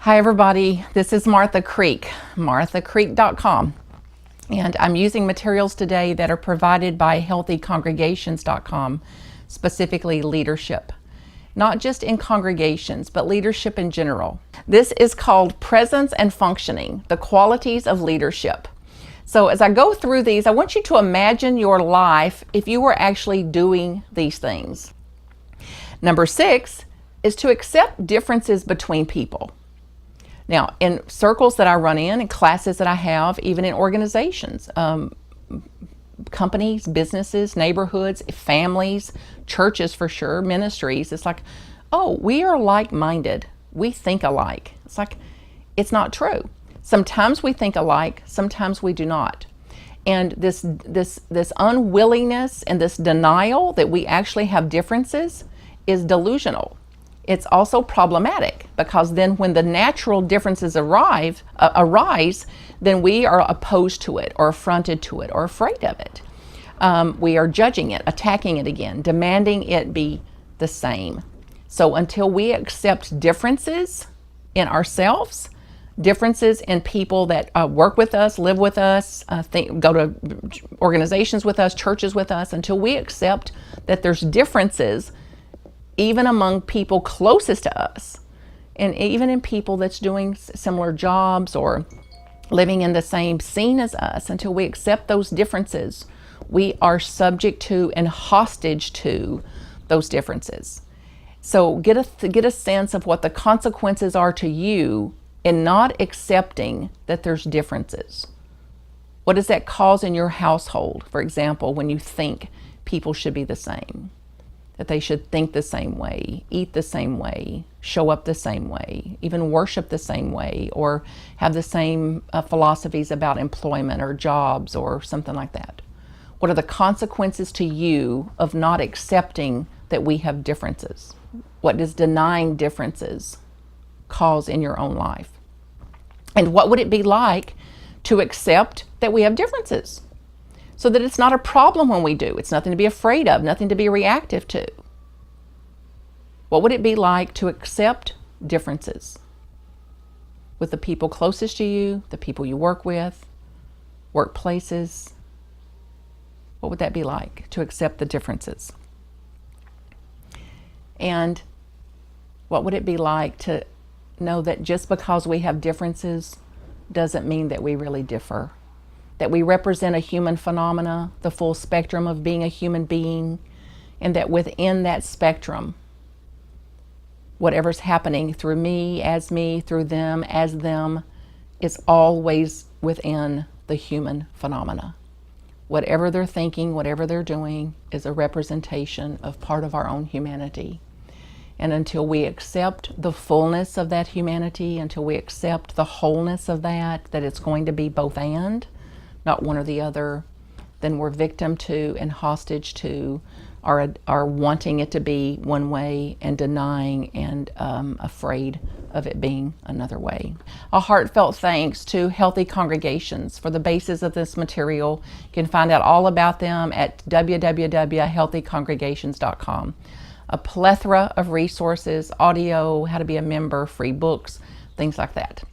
Hi everybody, this is Martha Creek, marthacreek.com, and I'm using materials today that are provided by healthycongregations.com, specifically leadership. Not just in congregations, but leadership in general. This is called Presence and Functioning, the Qualities of Leadership. So as I go through these, I want you to imagine your life if you were actually doing these things. Number 6 is to accept differences between people. Now, in circles that I run in classes that I have, even in organizations, companies, businesses, neighborhoods, families, churches for sure, ministries, it's like, oh, we are like-minded. We think alike. It's like, it's not true. Sometimes we think alike, sometimes we do not. And this unwillingness and this denial that we actually have differences is delusional. It's also problematic because then when the natural differences arise, then we are opposed to it or affronted to it or afraid of it. We are judging it, attacking it again, demanding it be the same. So until we accept differences in ourselves, differences in people that work with us, live with us, go to organizations with us, churches with us, until we accept that there's differences even among people closest to us, and even in people that's doing similar jobs or living in the same scene as us, until we accept those differences, we are subject to and hostage to those differences. So get a sense of what the consequences are to you in not accepting that there's differences. What does that cause in your household, for example, when you think people should be the same? That they should think the same way, eat the same way, show up the same way, even worship the same way, or have the same philosophies about employment or jobs or something like that. What are the consequences to you of not accepting that we have differences? What does denying differences cause in your own life? And what would it be like to accept that we have differences? So that it's not a problem when we do. It's nothing to be afraid of, nothing to be reactive to. What would it be like to accept differences with the people closest to you, the people you work with, workplaces? What would that be like to accept the differences? And what would it be like to know that just because we have differences doesn't mean that we really differ? That we represent a human phenomena, the full spectrum of being a human being, and that within that spectrum, whatever's happening through me, through them, as them, is always within the human phenomena. Whatever they're thinking, whatever they're doing, is a representation of part of our own humanity. And until we accept the fullness of that humanity, until we accept the wholeness of that it's going to be both and, not one or the other, then we're victim to and hostage to are wanting it to be one way and denying and afraid of it being another way. A heartfelt thanks to Healthy Congregations for the basis of this material. You can find out all about them at www.healthycongregations.com. A plethora of resources, audio, how to be a member, free books, things like that.